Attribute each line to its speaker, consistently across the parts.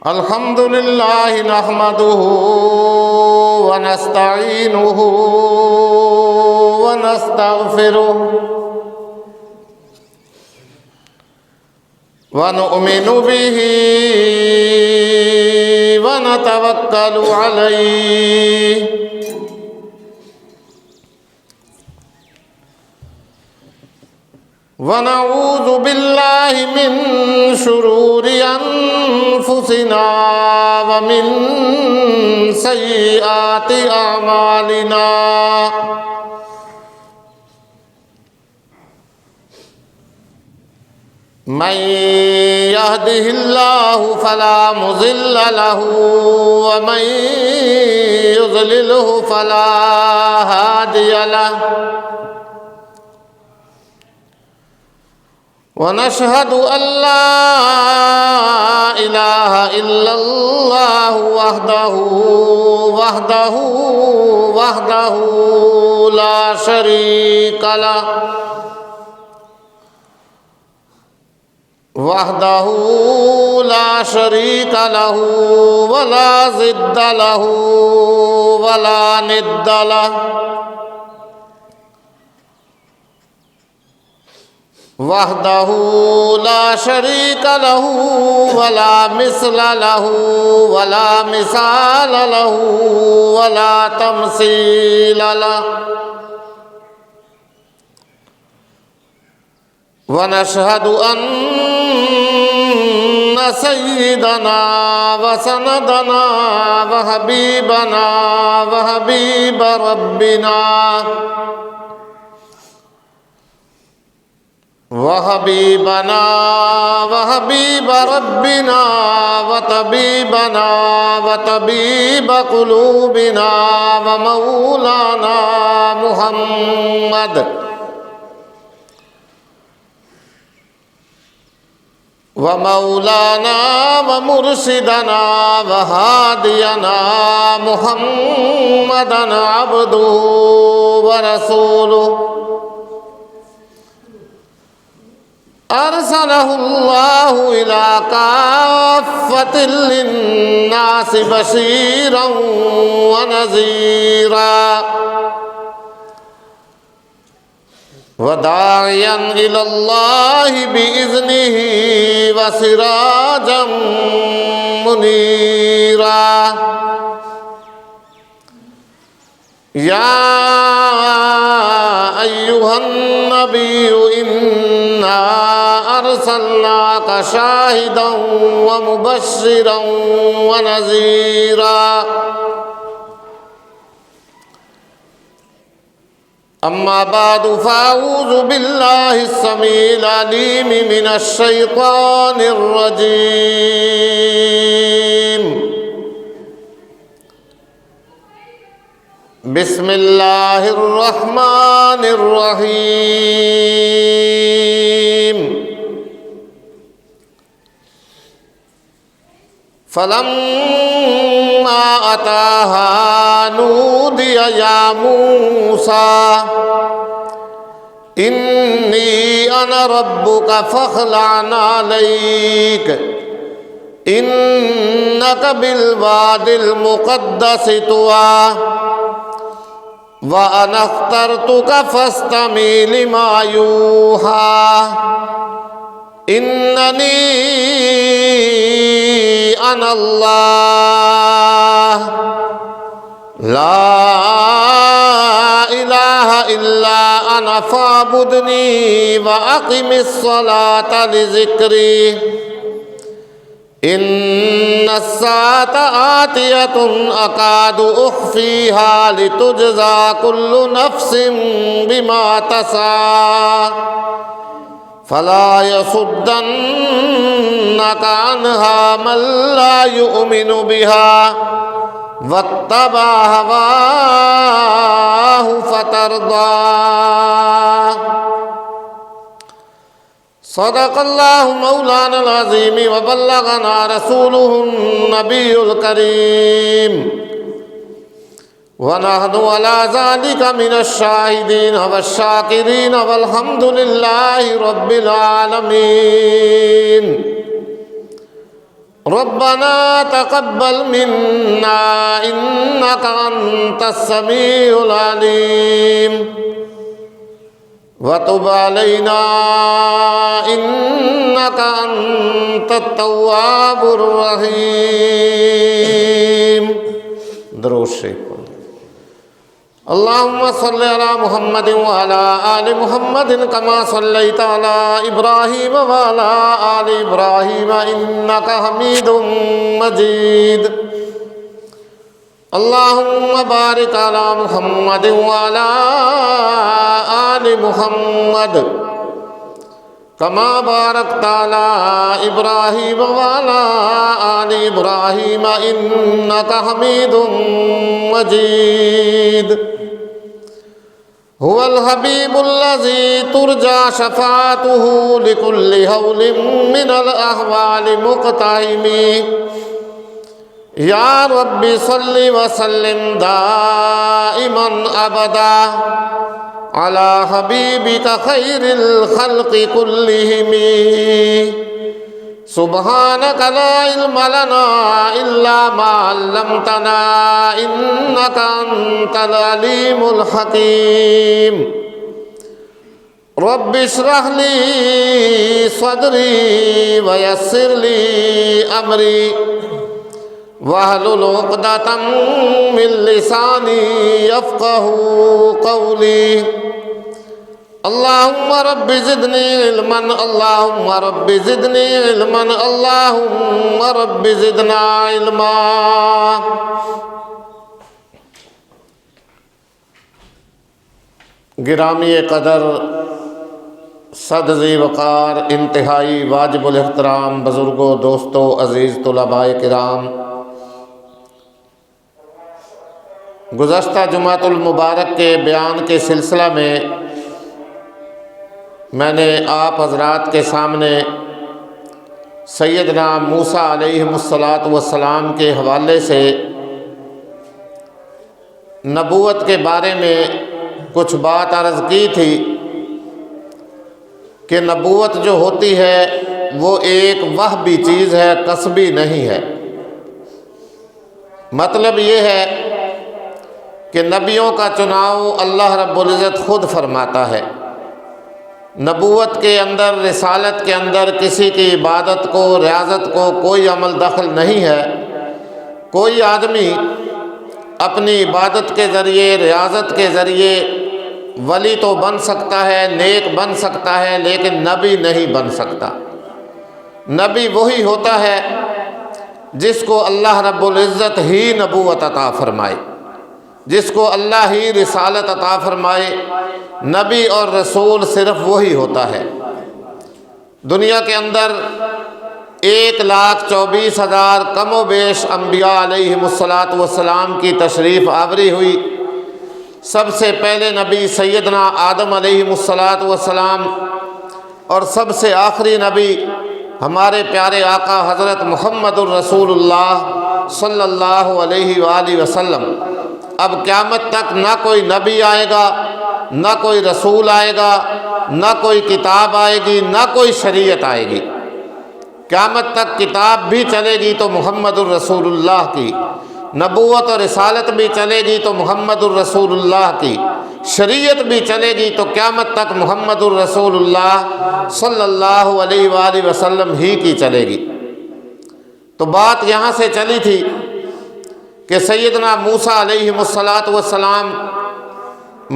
Speaker 1: الحمد لله نحمده ونستعينه ونستغفره ونؤمن به ونتوكل عليه ونعوذ بالله من شرور أنفسنا ومن سيئات أعمالنا من يهده الله فلا مضل له ومن يضلله فلا هادي له ونشهد أن لا إله إلا الله وحده لا شريك له ولا ضد له ولا ند له وحده لا شريك له ولا مثل له ولا مثال له ولا تمثيل له ونشهد أن سيدنا وسندنا وحبيبنا وحبيب ربنا وطبيب قلوبنا ومولانا محمد ومرشدنا وهادينا محمدا عبده ورسوله أرسله الله إلى كافة للناس بشيرا ونذيرا وداعيا إلى الله بإذنه وسراجا منيرا يا أيها النبي إنا أرسلناك شاهدا ومبشرا ونذيرا أما بعد فأعوذ بالله السميع العليم من الشيطان الرجيم بسم الله الرحمن الرحيم فلما أتاها نودي يا موسى إني أنا ربك فاخلع عليك إنك بالواد المقدس طوى وأنا اخترتك فاستمع لما يوحى إنني أنا الله لا إله إلا أنا فاعبدني وأقم الصلاة لذكري إن الساعة آتية أكاد أخفيها لتجزى كل نفس بما تسعى فلا يصدنك عنها من لا يؤمن بها واتبع هواه فترضى صدق الله مولانا العظيم وبلغنا رسوله النبي الكريم ونحن على ذلك من الشاهدين والشاكرين والحمد لله رب العالمين ربنا تقبل منا إنك أنت السميع العليم وتب علينا إنك أنت التواب الرحيم. درود شریف اللهم صل على محمد وعلى آل محمد كما صليت على إبراهيم وعلى آل إبراهيم إنك حميد مجيد. اللهم بارك على محمد وعلى آل محمد كما باركت على إبراهيم وعلى آل إبراهيم إنك حميد مجيد. هو الحبيب الذي ترجى شفاعته لكل هول من الأهوال مقتحم. يا رب صل وسلم دائما أبدا على حبيبك خير الخلق كلهم. سبحانك لا علم لنا إلا ما علمتنا إنك أنت العليم الحكيم. رب اشرح لي صدري ويسر لي أمري واحلل عقدة من لساني يفقهوا قولي. اللهم رب زدني علما اللهم رب زدني علما اللهم رب زدنا علما. گرامی قدر، صد ذی وقار، انتہائی واجب الاحترام بزرگوں، دوستوں، عزیز طلباء کرام، گزشتہ جمعۃ المبارک کے بیان کے سلسلہ میں میں نے آپ حضرات کے سامنے سیدنا موسیٰ علیہ السلام کے حوالے سے نبوت کے بارے میں کچھ بات عرض کی تھی کہ نبوت جو ہوتی ہے وہ ایک وہبی چیز ہے، کسبی نہیں ہے. مطلب یہ ہے کہ نبیوں کا چناؤ اللہ رب العزت خود فرماتا ہے. نبوت کے اندر، رسالت کے اندر کسی کی عبادت کو، ریاضت کو کوئی عمل دخل نہیں ہے. کوئی آدمی اپنی عبادت کے ذریعے، ریاضت کے ذریعے ولی تو بن سکتا ہے، نیک بن سکتا ہے، لیکن نبی نہیں بن سکتا. نبی وہی ہوتا ہے جس کو اللہ رب العزت ہی نبوت عطا فرمائے، جس کو اللہ ہی رسالت عطا فرمائے. نبی اور رسول صرف وہی ہوتا ہے. دنیا کے اندر 1,24,000 کم و بیش انبیاء علیہ السلام کی تشریف آوری ہوئی. سب سے پہلے نبی سیدنا آدم علیہ السلام اور سب سے آخری نبی ہمارے پیارے آقا حضرت محمد الرسول اللہ صلی اللہ علیہ وآلہ وسلم. اب قیامت تک نہ کوئی نبی آئے گا، نہ کوئی رسول آئے گا، نہ کوئی کتاب آئے گی، نہ کوئی شریعت آئے گی. قیامت تک کتاب بھی چلے گی تو محمد الرسول اللہ کی، نبوت اور رسالت بھی چلے گی تو محمد الرسول اللہ کی، شریعت بھی چلے گی تو قیامت تک محمد الرسول اللہ صلی اللہ علیہ وآلہ وسلم ہی کی چلے گی. تو بات یہاں سے چلی تھی کہ سیدنا موسیٰ علیہ السلام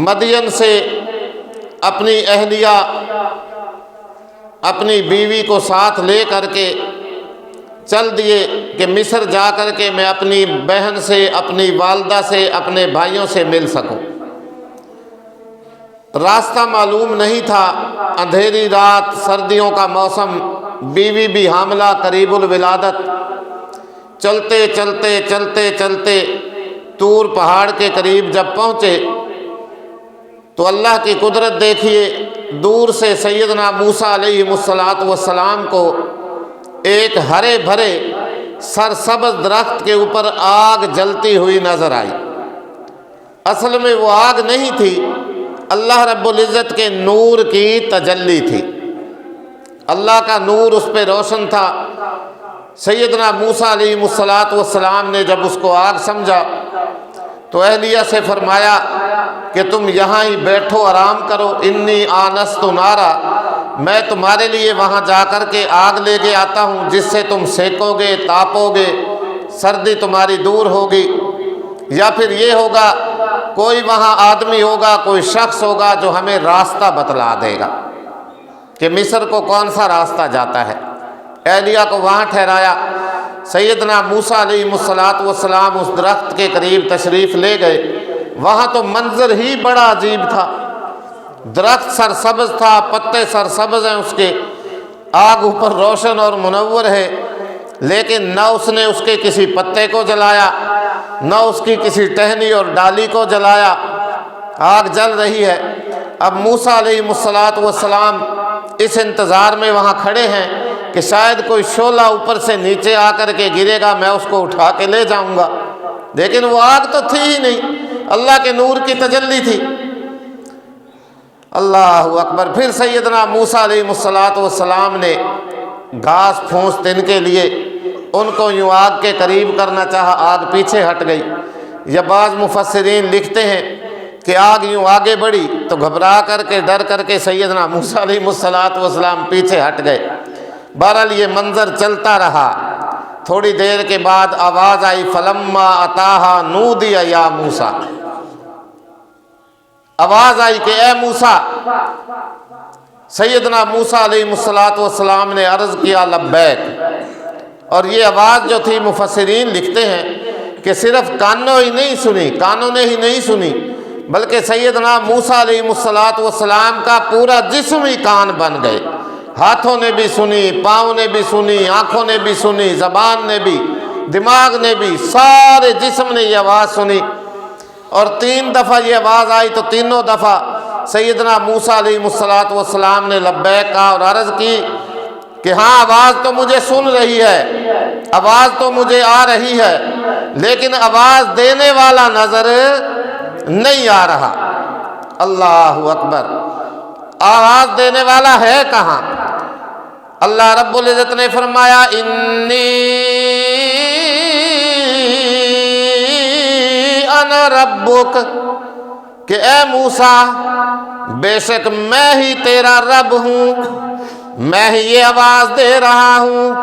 Speaker 1: مدین سے اپنی اہلیہ، اپنی بیوی کو ساتھ لے کر کے چل دیے کہ مصر جا کر کے میں اپنی بہن سے، اپنی والدہ سے، اپنے بھائیوں سے مل سکوں. راستہ معلوم نہیں تھا، اندھیری رات، سردیوں کا موسم، بیوی بھی حاملہ، قریب الولادت. چلتے چلتے چلتے چلتے طور پہاڑ کے قریب جب پہنچے تو اللہ کی قدرت دیکھیے، دور سے سیدنا موسیٰ علیہ السلام کو ایک ہرے بھرے سرسبز درخت کے اوپر آگ جلتی ہوئی نظر آئی. اصل میں وہ آگ نہیں تھی، اللہ رب العزت کے نور کی تجلی تھی. اللہ کا نور اس پہ روشن تھا. سیدنا موسیٰ علیہ السلام نے جب اس کو آگ سمجھا تو اہلیہ سے فرمایا کہ تم یہاں ہی بیٹھو، آرام کرو، انی آنست نارا، میں تمہارے لیے وہاں جا کر کے آگ لے کے آتا ہوں جس سے تم سیکو گے، تاپو گے، سردی تمہاری دور ہوگی۔ یا پھر یہ ہوگا کوئی وہاں آدمی ہوگا، کوئی شخص ہوگا جو ہمیں راستہ بتلا دے گا کہ مصر کو کون سا راستہ جاتا ہے۔ اہلیہ کو وہاں ٹھہرایا۔ سیدنا موسیٰ علیہ السلام اس درخت کے قریب تشریف لے گئے۔ وہاں تو منظر ہی بڑا عجیب تھا، درخت سرسبز تھا، پتے سرسبز ہیں اس کے، آگ اوپر روشن اور منور ہے، لیکن نہ اس نے اس کے کسی پتے کو جلایا، نہ اس کی کسی ٹہنی اور ڈالی کو جلایا، آگ جل رہی ہے۔ اب موسیٰ علیہ السلام اس انتظار میں وہاں کھڑے ہیں کہ شاید کوئی شعلہ اوپر سے نیچے آ کر کے گرے گا، میں اس کو اٹھا کے لے جاؤں گا، لیکن وہ آگ تو تھی ہی نہیں، اللہ کے نور کی تجلی تھی۔ اللہ اکبر۔ پھر سیدنا موسیٰ علیہ السلام نے گھاس پھونس ان کے لیے ان کو یوں آگ کے قریب کرنا چاہا، آگ پیچھے ہٹ گئی۔ یا بعض مفسرین لکھتے ہیں کہ آگ یوں آگے بڑھی تو گھبرا کر کے، ڈر کر کے سیدنا موسیٰ علیہ السلام پیچھے ہٹ گئے۔ بہرحال یہ منظر چلتا رہا۔ تھوڑی دیر کے بعد آواز آئی، فلما اتاہا نودی یا موسیٰ، آواز آئی کہ اے موسیٰ۔ سیدنا موسیٰ علیہ السلام نے عرض کیا لبیک، اور یہ آواز جو تھی مفسرین لکھتے ہیں کہ صرف کانوں نے ہی نہیں سنی بلکہ سیدنا موسیٰ علیہ السلام کا پورا جسم ہی کان بن گئے، ہاتھوں نے بھی سنی، پاؤں نے بھی سنی، آنکھوں نے بھی سنی، زبان نے بھی، دماغ نے بھی، سارے جسم نے یہ آواز سنی۔ اور 3 دفعہ یہ آواز آئی تو تینوں دفعہ سیدنا موسیٰ علیہ السلام نے لبیک کہا اور عرض کی کہ ہاں آواز تو مجھے سن رہی ہے، آواز تو مجھے آ رہی ہے، لیکن آواز دینے والا نظر نہیں آ رہا۔ اللہ اکبر۔ آواز دینے والا ہے کہاں؟ اللہ رب العزت نے فرمایا انی انا ربک، کہ اے موسیٰ بے شک میں ہی تیرا رب ہوں، میں ہی یہ آواز دے رہا ہوں،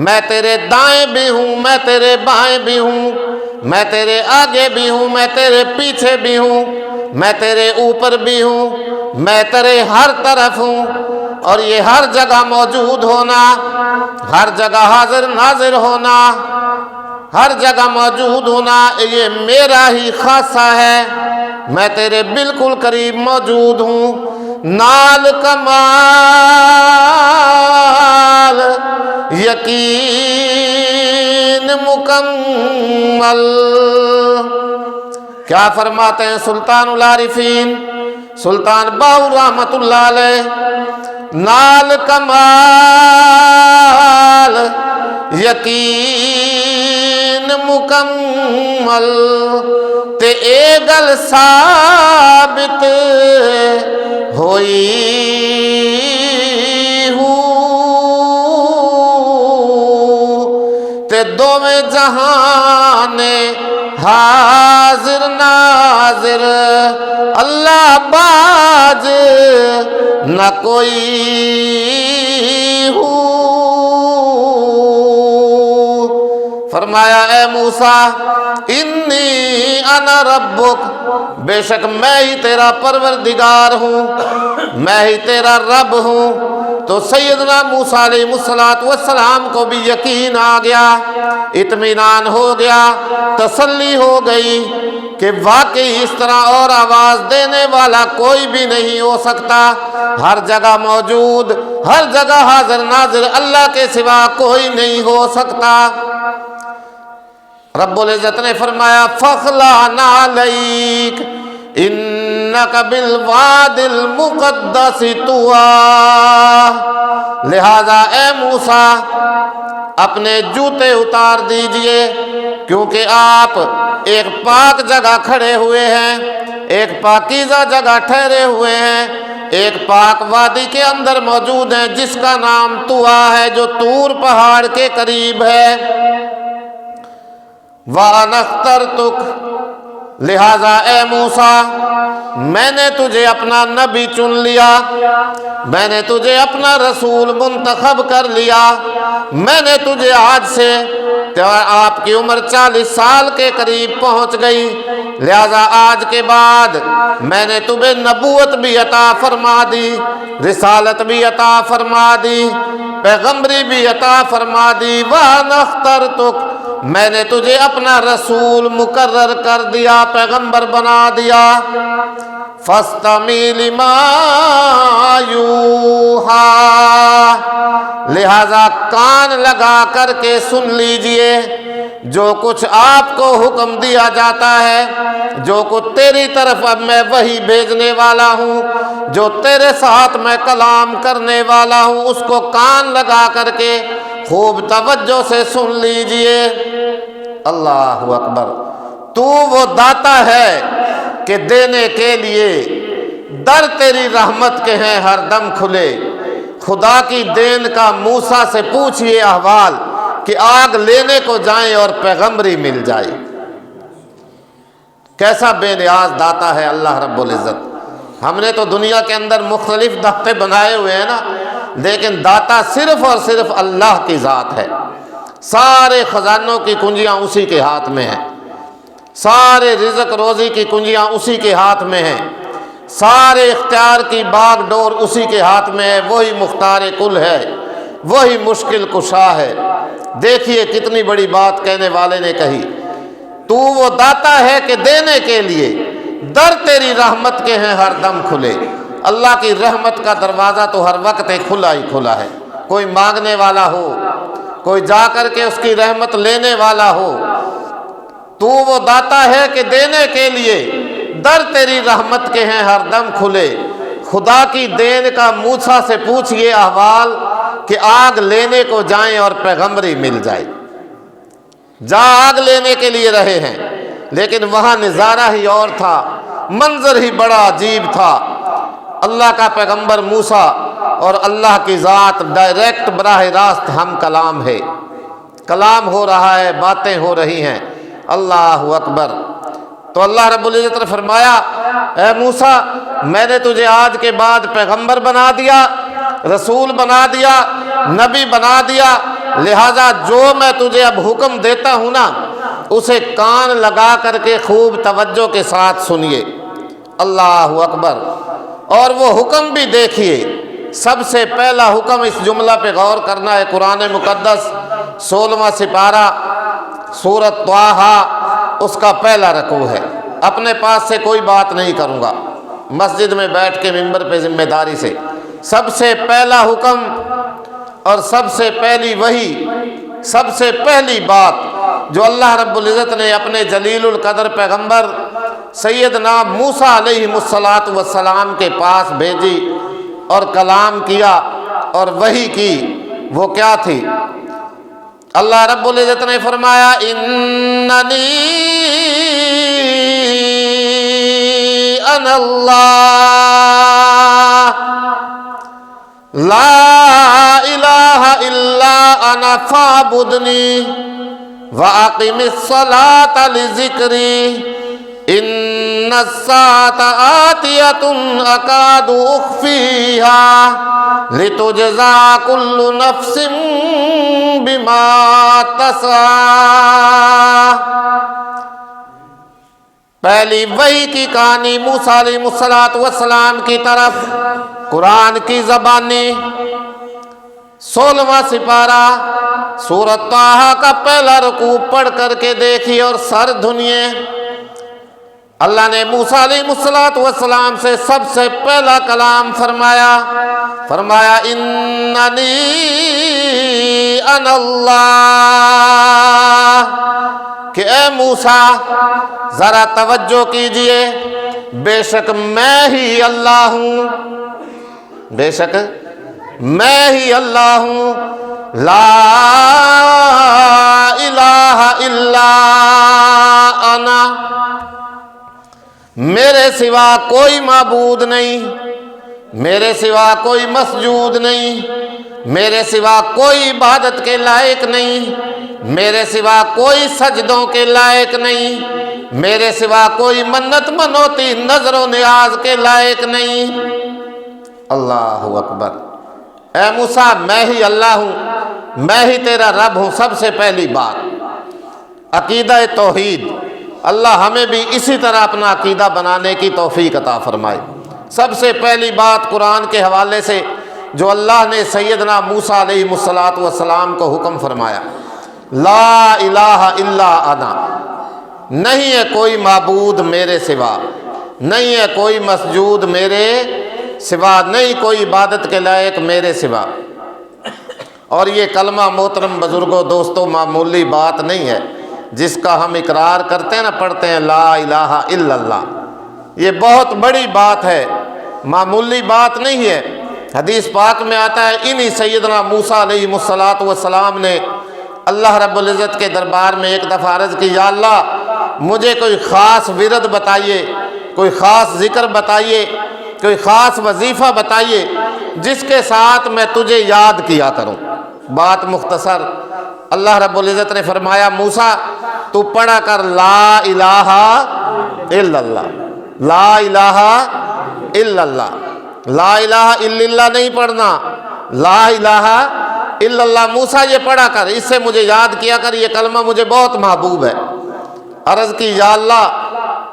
Speaker 1: میں تیرے دائیں بھی ہوں، میں تیرے بائیں بھی ہوں، میں تیرے آگے بھی ہوں، میں تیرے پیچھے بھی ہوں، میں تیرے اوپر بھی ہوں، میں تیرے ہر طرف ہوں۔ اور یہ ہر جگہ موجود ہونا، ہر جگہ حاضر ناظر ہونا، ہر جگہ موجود ہونا، یہ میرا ہی خاصہ ہے، میں تیرے بالکل قریب موجود ہوں۔ نال کمال یقین مکمل۔ کیا فرماتے ہیں سلطان العارفین سلطان باہو رحمت اللہ علیہ، نال کمال یقین مکمل تے اے گل ثابت ہوئی تے دوویں جہان حاضر ناظر، اللہ باج نہ کوئی ہو۔ فرمایا اے موسیٰ انی انا ربک، بے شک میں ہی تیرا پروردگار ہوں، میں ہی تیرا رب ہوں۔ تو سیدنا موسیٰ علیہ السلام کو بھی یقین آ گیا، اطمینان ہو گیا، تسلی ہو گئی کہ واقعی اس طرح اور آواز دینے والا کوئی بھی نہیں ہو سکتا، ہر جگہ موجود، ہر جگہ حاضر ناظر، اللہ کے سوا کوئی نہیں ہو سکتا۔ رب العزت نے فرمایا فَخْلَعْ نَعْلَيْكَ إِنَّكَ بِالْوَادِ الْمُقَدَّسِ طُوًى، لہذا اے موسیٰ اپنے جوتے اتار دیجئے، کیونکہ آپ ایک پاک جگہ کھڑے ہوئے ہیں، ایک پاکیزہ جگہ ٹھہرے ہوئے ہیں، ایک پاک وادی کے اندر موجود ہیں جس کا نام طوا ہے، جو طور پہاڑ کے قریب ہے۔ وَأَنَا اخْتَرْتُكَ، لہذا اے موسیٰ میں نے تجھے اپنا نبی چن لیا، میں نے تجھے اپنا رسول منتخب کر لیا، میں نے تجھے آج سے، آپ کی عمر 40 سال کے قریب پہنچ گئی، لہذا آج کے بعد میں نے تمہیں نبوت بھی عطا فرما دی، رسالت بھی عطا فرما دی، پیغمبری بھی عطا فرما دی۔ وَأَنَا اخْتَرْتُكَ، میں نے تجھے اپنا رسول مقرر کر دیا، پیغمبر بنا دیا۔ فَاسْتَمِعْ لِمَا يُوحَىٰ، لہذا کان لگا کر کے سن لیجئے جو کچھ آپ کو حکم دیا جاتا ہے، جو کچھ تیری طرف اب میں وحی بھیجنے والا ہوں، جو تیرے ساتھ میں کلام کرنے والا ہوں، اس کو کان لگا کر کے خوب توجہ سے سن لیجئے۔ اللہ اکبر۔ تو وہ داتا ہے کہ دینے کے لیے در تیری رحمت کے ہیں ہر دم کھلے۔ خدا کی دین کا موسیٰ سے پوچھئے احوال کہ آگ لینے کو جائیں اور پیغمبری مل جائے۔ کیسا بے نیاز داتا ہے اللہ رب العزت۔ ہم نے تو دنیا کے اندر مختلف داتے بنائے ہوئے ہیں نا، لیکن داتا صرف اور صرف اللہ کی ذات ہے۔ سارے خزانوں کی کنجیاں اسی کے ہاتھ میں ہیں، سارے رزق روزی کی کنجیاں اسی کے ہاتھ میں ہیں، سارے اختیار کی باغ ڈور اسی کے ہاتھ میں ہے۔ وہی مختار کل ہے، وہی مشکل کشا ہے۔ دیکھیے کتنی بڑی بات کہنے والے نے کہی، تو وہ داتا ہے کہ دینے کے لیے در تیری رحمت کے ہیں ہر دم کھلے۔ اللہ کی رحمت کا دروازہ تو ہر وقت کھلا ہی کھلا ہے۔ کوئی مانگنے والا ہو، کوئی جا کر کے اس کی رحمت لینے والا ہو، تو وہ داتا ہے کہ دینے کے لیے در تیری رحمت کے ہیں ہر دم کھلے۔ خدا کی دین کا موسیٰ سے پوچھئے احوال کہ آگ لینے کو جائیں اور پیغمبری مل جائے۔ جا آگ لینے کے لیے رہے ہیں، لیکن وہاں نظارہ ہی اور تھا، منظر ہی بڑا عجیب تھا۔ اللہ کا پیغمبر موسیٰ اور اللہ کی ذات ڈائریکٹ براہ راست ہم کلام ہے، کلام ہو رہا ہے، باتیں ہو رہی ہیں۔ اللہ اکبر۔ تو اللہ رب العزت نے فرمایا، اے موسیٰ میں نے تجھے آج کے بعد پیغمبر بنا دیا، رسول بنا دیا، نبی بنا دیا، لہذا جو میں تجھے اب حکم دیتا ہوں نا، اسے کان لگا کر کے خوب توجہ کے ساتھ سنیے۔ اللہ اکبر۔ اور وہ حکم بھی دیکھیے، سب سے پہلا حکم، اس جملہ پہ غور کرنا ہے، قرآن مقدس 16واں سپارہ سورۃ طٰہٰ، اس کا پہلا رکوع ہے۔ اپنے پاس سے کوئی بات نہیں کروں گا، مسجد میں بیٹھ کے ممبر پہ ذمہ داری سے۔ سب سے پہلا حکم اور سب سے پہلی وحی، سب سے پہلی بات جو اللہ رب العزت نے اپنے جلیل القدر پیغمبر سیدنا موسیٰ علیہ السلام کے پاس بھیجی اور کلام کیا اور وحی کی، وہ کیا تھی؟ اللہ رب العزت نے فرمایا، اننی انا اللہ لا الہ الا انا فاعبدنی واقم الصلاۃ لذکری ان الساعۃ آتیۃ اکاد اخفیہا لتجزا کل نفس بما تسعی۔ پہلی وحی کی کہانی موسیٰ علیہ السلام کی طرف، قرآن کی زبانی 16واں سپارہ سورۃ طٰہٰ کا پہلا رکوع پڑھ کر کے دیکھیے اور سر دھنیے۔ اللہ نے موسیٰ علیہ السلام سے سب سے پہلا کلام فرمایا اننی انا اللہ، کہ اے موسیٰ ذرا توجہ کیجئے، بے شک میں ہی اللہ ہوں، بے شک میں ہی اللہ ہوں، لا الہ الا انا، میرے سوا کوئی معبود نہیں، میرے سوا کوئی مسجود نہیں، میرے سوا کوئی عبادت کے لائق نہیں، میرے سوا کوئی سجدوں کے لائق نہیں، میرے سوا کوئی منت منوتی نظر و نیاز کے لائق نہیں۔ اللہ اکبر۔ اے موسیٰ میں ہی اللہ ہوں، میں ہی تیرا رب ہوں۔ سب سے پہلی بات عقیدہ توحید، اللہ ہمیں بھی اسی طرح اپنا عقیدہ بنانے کی توفیق عطا فرمائے۔ سب سے پہلی بات قرآن کے حوالے سے جو اللہ نے سیدنا موسیٰ علیہ السلام کو حکم فرمایا، لا الہ الا انا، نہیں ہے کوئی معبود میرے سوا، نہیں ہے کوئی مسجود میرے سوا، نہیں کوئی عبادت کے لائق میرے سوا۔ اور یہ کلمہ محترم بزرگوں دوستوں معمولی بات نہیں ہے جس کا ہم اقرار کرتے ہیں نا، پڑھتے ہیں لا الہ الا اللہ، یہ بہت بڑی بات ہے، معمولی بات نہیں ہے۔ حدیث پاک میں آتا ہے انہی سیدنا موسیٰ علیہ السلام نے اللہ رب العزت کے دربار میں ایک دفعہ عرض کی، یا اللہ مجھے کوئی خاص ورد بتائیے، کوئی خاص ذکر بتائیے، کوئی خاص وظیفہ بتائیے جس کے ساتھ میں تجھے یاد کیا کروں۔ بات مختصر، اللہ رب العزت نے فرمایا موسیٰ تو پڑھا کر لا الہ الا اللہ، لا الہ الا اللہ، لا الہ الا اللہ نہیں پڑھنا، لا الہ الا اللہ۔ موسیٰ یہ پڑھا کر، اس سے مجھے یاد کیا کر، یہ کلمہ مجھے بہت محبوب ہے۔ عرض کی یا اللہ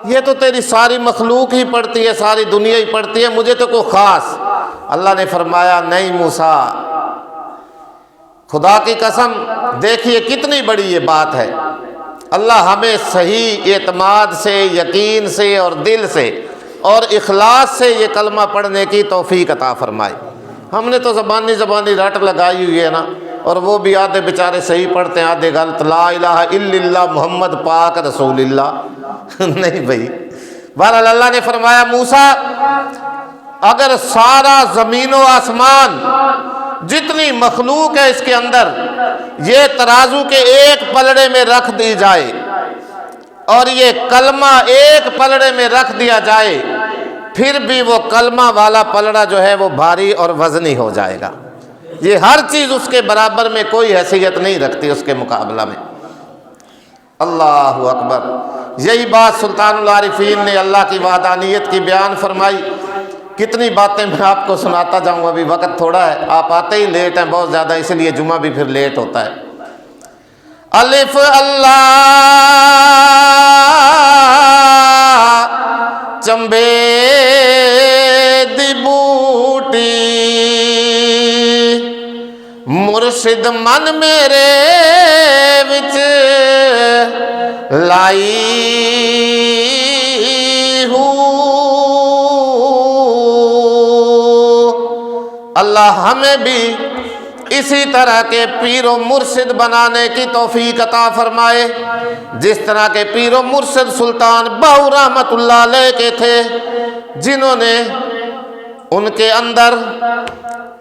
Speaker 1: یہ تو تیری ساری مخلوق ہی پڑھتی ہے، ساری دنیا ہی پڑھتی ہے، مجھے تو کوئی خاص۔ اللہ نے فرمایا نہیں موسیٰ، خدا کی قسم دیکھیے کتنی بڑی یہ بات ہے، اللہ ہمیں صحیح اعتماد سے، یقین سے اور دل سے اور اخلاص سے یہ کلمہ پڑھنے کی توفیق عطا فرمائے۔ ہم نے تو زبانی رٹ لگائی ہوئی ہے نا، اور وہ بھی آدھے بیچارے صحیح پڑھتے ہیں آدھے غلط، لا الہ الا اللہ محمد پاک رسول اللہ نہیں بھائی۔ بہرحال اللہ نے فرمایا موسیٰ اگر سارا زمین و آسمان جتنی مخلوق ہے اس کے اندر یہ ترازو کے ایک پلڑے میں رکھ دی جائے اور یہ کلمہ ایک پلڑے میں رکھ دیا جائے، پھر بھی وہ کلمہ والا پلڑا جو ہے وہ بھاری اور وزنی ہو جائے گا۔ یہ ہر چیز اس کے برابر میں کوئی حیثیت نہیں رکھتی اس کے مقابلہ میں۔ اللہ اکبر۔ یہی بات سلطان العارفین نے اللہ کی وحدانیت کی بیان فرمائی۔ کتنی باتیں میں آپ کو سناتا جاؤں، ابھی وقت تھوڑا ہے، آپ آتے ہی لیٹ ہیں بہت زیادہ، اس لیے جمعہ بھی پھر لیٹ ہوتا ہے۔ الف اللہ چمبے دی بوٹی مرشد من میرے وچ لائی ہوں۔ اللہ ہمیں بھی اسی طرح کے پیر و مرشد بنانے کی توفیق عطا فرمائے جس طرح کے پیر و مرشد سلطان باہو رحمت اللہ علیہ کے تھے، جنہوں نے ان کے اندر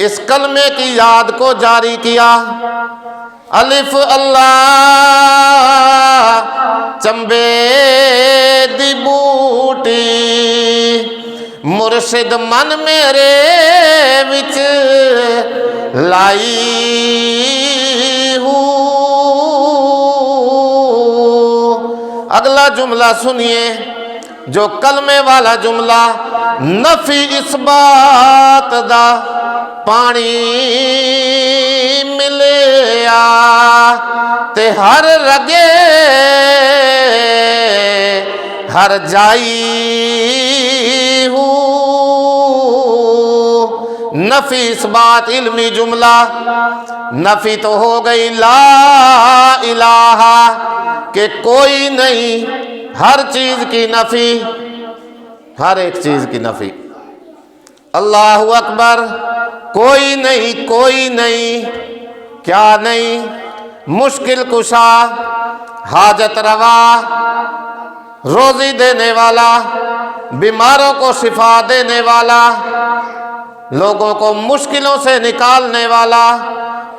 Speaker 1: اس کلمے کی یاد کو جاری کیا۔ الف اللہ چمبے دی بوٹی مرشد من میرے وچ لائی ہوں۔ اگلا جملہ سنیے جو کلمے والا جملہ نفی اس بات دا پانی ملیا تے ہر رگے ہر جائی ہوں۔ نفی اس بات علمی جملہ، نفی تو ہو گئی لا الہ کہ کوئی نہیں، ہر چیز کی نفی، ہر ایک چیز کی نفی۔ اللہ اکبر، کوئی نہیں، کوئی نہیں، کیا نہیں؟ مشکل کشا، حاجت روا، روزی دینے والا، بیماروں کو شفا دینے والا، لوگوں کو مشکلوں سے نکالنے والا،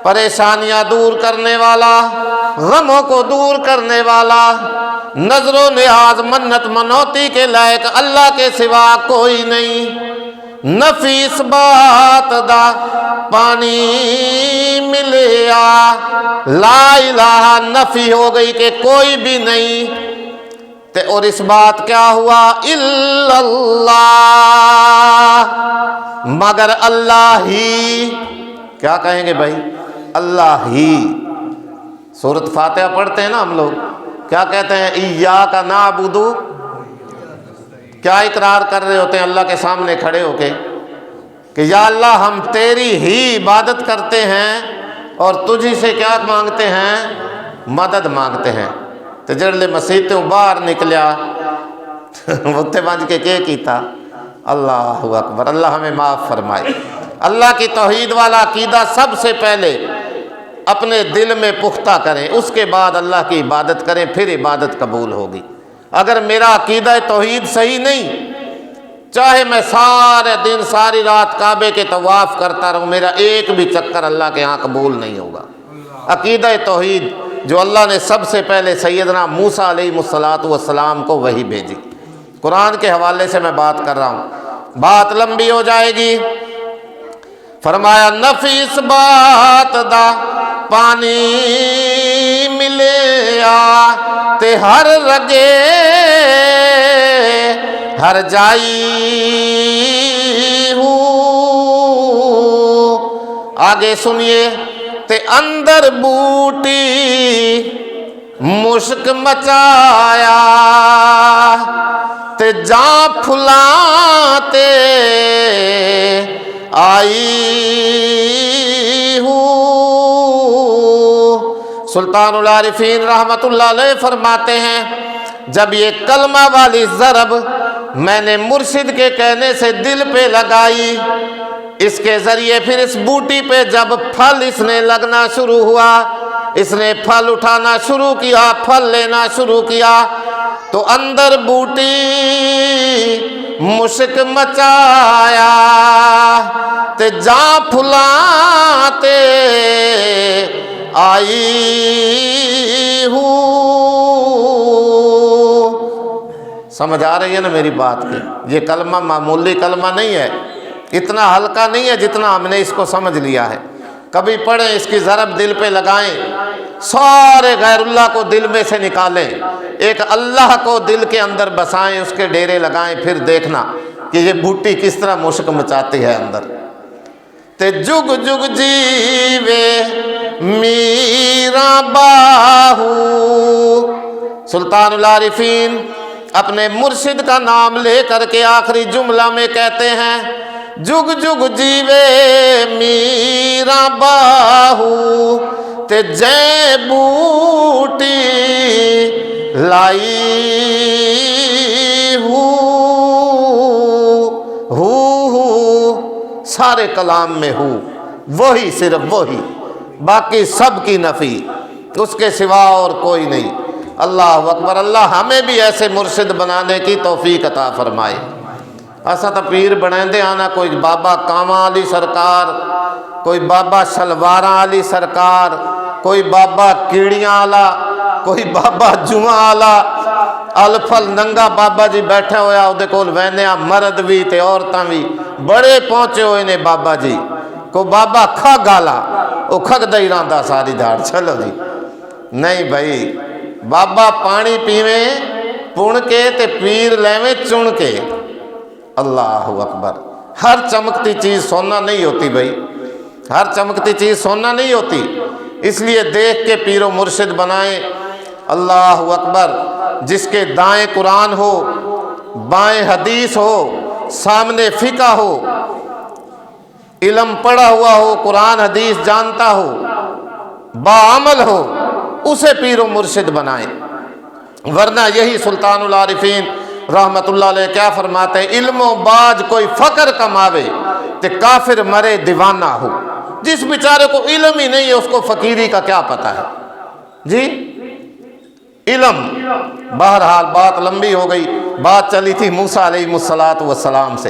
Speaker 1: پریشانیاں دور کرنے والا، غموں کو دور کرنے والا، نظر و نیاز منت منوتی کے لائق اللہ کے سوا کوئی نہیں۔ نفی اس بات دا پانی ملیا، لا الہ نفی ہو گئی کہ کوئی بھی نہیں، اور اس بات کیا ہوا، الا اللہ، مگر اللہ ہی، کیا کہیں گے بھائی، اللہ ہی۔ سورۃ فاتحہ پڑھتے ہیں نا ہم لوگ، کیا کہتے ہیں، ایاک نعبد، کیا اقرار کر رہے ہوتے ہیں اللہ کے سامنے کھڑے ہو کے کہ یا اللہ ہم تیری ہی عبادت کرتے ہیں اور تجھی سے کیا مانگتے ہیں، مدد مانگتے ہیں۔ تو جڑلے مسیحتوں باہر نکلیا اتنے بانج کے کیتا، اللہ اکبر، اللہ ہمیں معاف فرمائے۔ اللہ کی توحید والا عقیدہ سب سے پہلے اپنے دل میں پختہ کریں، اس کے بعد اللہ کی عبادت کریں، پھر عبادت قبول ہوگی۔ اگر میرا عقیدہ توحید صحیح نہیں، چاہے میں سارے دن ساری رات کعبے کے طواف کرتا رہوں، میرا ایک بھی چکر اللہ کے ہاں قبول نہیں ہوگا۔ عقیدہ توحید جو اللہ نے سب سے پہلے سیدنا موسیٰ علیہ السلام کو وحی بھیجی، قرآن کے حوالے سے میں بات کر رہا ہوں، بات لمبی ہو جائے گی۔ فرمایا نفی اس بات دا پانی ملیا، تے ہر رگے ہر جائی ہوں، آگے سنیے، تے اندر بوٹی مشک مچایا، تے جاں پھلاتے آئی ہوں۔ سلطان العارفین رحمت اللہ علیہ فرماتے ہیں جب یہ کلمہ والی ضرب میں نے مرشد کے کہنے سے دل پہ لگائی، اس کے ذریعے پھر اس بوٹی پہ جب پھل اس نے لگنا شروع ہوا، اس نے پھل اٹھانا شروع کیا، پھل لینا شروع کیا، تو اندر بوٹی مشک مچایا، تے جاں پھلاتے آئی ہوں۔ سمجھ آ رہی ہے نا میری بات کی؟ یہ کلمہ معمولی کلمہ نہیں ہے، اتنا ہلکا نہیں ہے جتنا ہم نے اس کو سمجھ لیا ہے۔ کبھی پڑھیں، اس کی ضرب دل پہ لگائیں، سارے غیر اللہ کو دل میں سے نکالیں، ایک اللہ کو دل کے اندر بسائیں، اس کے ڈیرے لگائیں، پھر دیکھنا کہ یہ بوٹی کس طرح مشک مچاتی ہے اندر۔ تے جگ جگ جیوے میرا باہو، سلطان العارفین اپنے مرشد کا نام لے کر کے آخری جملہ میں کہتے ہیں جگ جگ جیوے میرا باہو، تے جے بوٹی لائی ہو، سارے کلام میں ہو، وہی صرف وہی، باقی سب کی نفی، اس کے سوا اور کوئی نہیں۔ اللہ اکبر، اللہ ہمیں بھی ایسے مرشد بنانے کی توفیق عطا فرمائے۔ ایسا تو پیر بنائیں آنا، کوئی بابا کاواں علی سرکار، کوئی بابا شلواراں علی سرکار، کوئی بابا کیڑیاں آلا، کوئی بابا جمعہ آلا، الفل ننگا بابا جی بیٹھے ہویا، وہ کول وینیا مرد بھی تے عورتاں بھی بڑے پہنچے ہوئے نے بابا جی کو، بابا کھگ آلا، وہ کھگ دئی رہندا ساری دھاڑ، چلو جی نہیں بھائی، بابا پانی پیویں پن کے تے پیر لیویں چن کے۔ اللہ اکبر، ہر چمکتی چیز سونا نہیں ہوتی بھائی، ہر چمکتی چیز سونا نہیں ہوتی، اس لیے دیکھ کے پیر و مرشد بنائیں۔ اللہ اکبر، جس کے دائیں قرآن ہو، بائیں حدیث ہو، سامنے فقہ ہو، علم پڑھا ہوا ہو، قرآن حدیث جانتا ہو، باعمل ہو، اسے پیر و مرشد بنائیں۔ ورنہ یہی سلطان العارفین رحمت اللہ علیہ کیا فرماتے ہیں، علم و باج کوئی فقر کماوے تے کافر مرے دیوانہ ہو۔ جس بیچارے کو علم ہی نہیں ہے اس کو فقیری کا کیا پتہ ہے جی، علم۔ بہرحال بات لمبی ہو گئی، بات چلی تھی موسیٰ علیہ السلام سے۔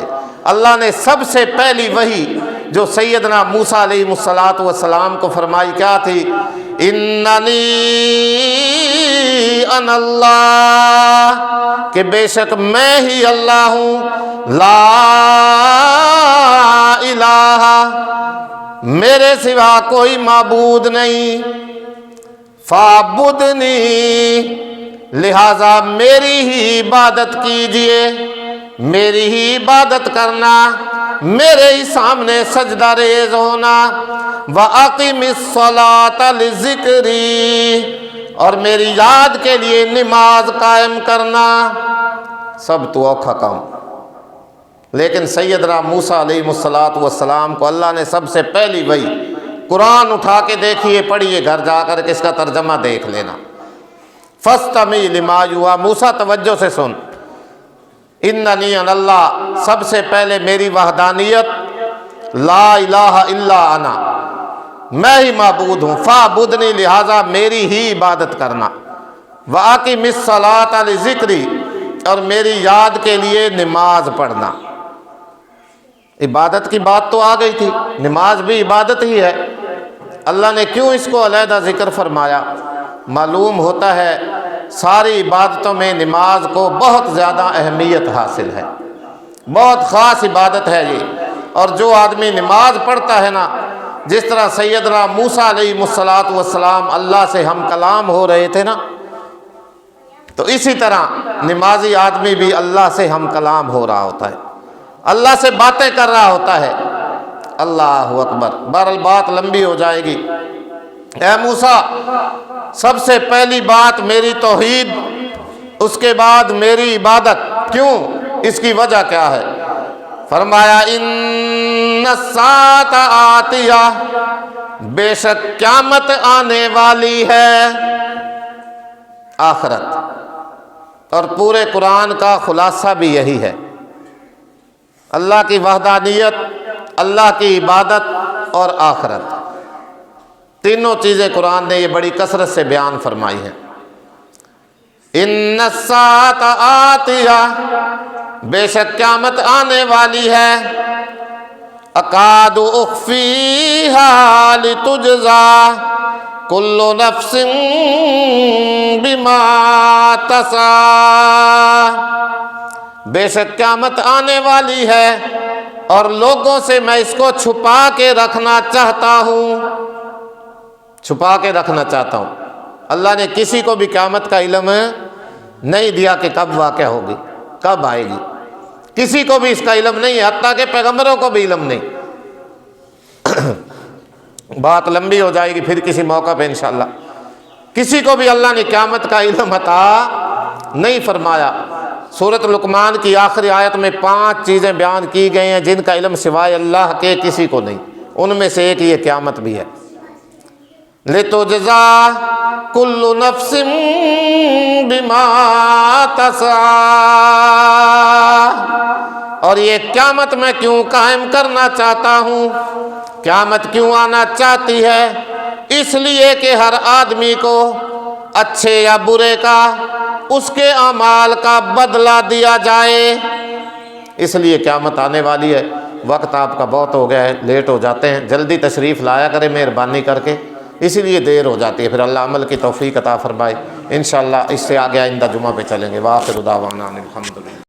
Speaker 1: اللہ نے سب سے پہلی وحی جو سیدنا موسیٰ علیہ السلام کو فرمائی کیا تھی، اننی انا اللہ، کہ بے شک میں ہی اللہ ہوں، لا الہ، میرے سوا کوئی معبود نہیں، فاعبدنی، لہذا میری ہی عبادت کیجئے، میری ہی عبادت کرنا، میرے ہی سامنے سجدہ ریز ہونا، وَأَقِمِ الصَّلَاةَ لِذِكْرِي، اور میری یاد کے لیے نماز قائم کرنا۔ سب تو اوکھا کام، لیکن سیدنا موسیٰ علیہ السلام کو اللہ نے سب سے پہلی وحی قرآن اٹھا کے دیکھیے، پڑھیے گھر جا کر کے اس کا ترجمہ دیکھ لینا۔ فَاسْتَمِعْ لِمَا يُوحَىٰ، موسیٰ توجہ سے سن، اننی انا اللہ، سب سے پہلے میری وحدانیت، لا الہ الا انا، میں ہی معبود ہوں، فاعبدنی، لہذا میری ہی عبادت کرنا، وَأَقِمِ الصَّلَاةَ لِذِكْرِي، اور میری یاد کے لیے نماز پڑھنا۔ عبادت کی بات تو آ گئی تھی، نماز بھی عبادت ہی ہے، اللہ نے کیوں اس کو علیحدہ ذکر فرمایا؟ معلوم ہوتا ہے ساری عبادتوں میں نماز کو بہت زیادہ اہمیت حاصل ہے، بہت خاص عبادت ہے یہ، اور جو آدمی نماز پڑھتا ہے نا، جس طرح سیدنا موسیٰ علیہ السلام اللہ سے ہم کلام ہو رہے تھے نا، تو اسی طرح نمازی آدمی بھی اللہ سے ہم کلام ہو رہا ہوتا ہے، اللہ سے باتیں کر رہا ہوتا ہے۔ اللہ اکبر، بہرحال بات لمبی ہو جائے گی۔ اے موسیٰ، سب سے پہلی بات میری توحید، اس کے بعد میری عبادت۔ کیوں؟ اس کی وجہ کیا ہے؟ فرمایا ان الساعۃ آتیہ، بے شک قیامت آنے والی ہے، آخرت، اور پورے قرآن کا خلاصہ بھی یہی ہے، اللہ کی وحدانیت، اللہ کی عبادت اور آخرت، تینوں چیزیں قرآن نے یہ بڑی کثرت سے بیان فرمائی ہیں۔ ان الساعۃ آتیہ، بے شک قیامت آنے والی ہے، اکاد اخفیہا لتجزا کل نفس بما تسعی، بے شک قیامت آنے والی ہے اور لوگوں سے میں اس کو چھپا کے رکھنا چاہتا ہوں، چھپا کے رکھنا چاہتا ہوں۔ اللہ نے کسی کو بھی قیامت کا علم نہیں دیا کہ کب واقع ہوگی، کب آئے گی، کسی کو بھی اس کا علم نہیں ہے، حتیٰ کہ پیغمبروں کو بھی علم نہیں۔ بات لمبی ہو جائے گی پھر کسی موقع پہ انشاءاللہ۔ کسی کو بھی اللہ نے قیامت کا علم عطا نہیں فرمایا۔ سورۃ لقمان کی آخری آیت میں 5 چیزیں بیان کی گئی ہیں جن کا علم سوائے اللہ کے کسی کو نہیں، ان میں سے ایک یہ قیامت بھی ہے۔ لِتُجْزَىٰ كُلُّ نَفْسٍ بِمَا تَسْعَىٰ، اور یہ قیامت میں کیوں قائم کرنا چاہتا ہوں، قیامت کیوں آنا چاہتی ہے؟ اس لیے کہ ہر آدمی کو اچھے یا برے کا، اس کے اعمال کا بدلہ دیا جائے، اس لیے قیامت آنے والی ہے۔ وقت آپ کا بہت ہو گیا ہے، لیٹ ہو جاتے ہیں، جلدی تشریف لایا کریں مہربانی کر کے، اسی لیے دیر ہو جاتی ہے، پھر اللہ عمل کی توفیق عطا فرمائے۔ انشاءاللہ اس سے آگے آئندہ جمعہ پہ چلیں گے۔ وآخر دعوانا الحمدللہ۔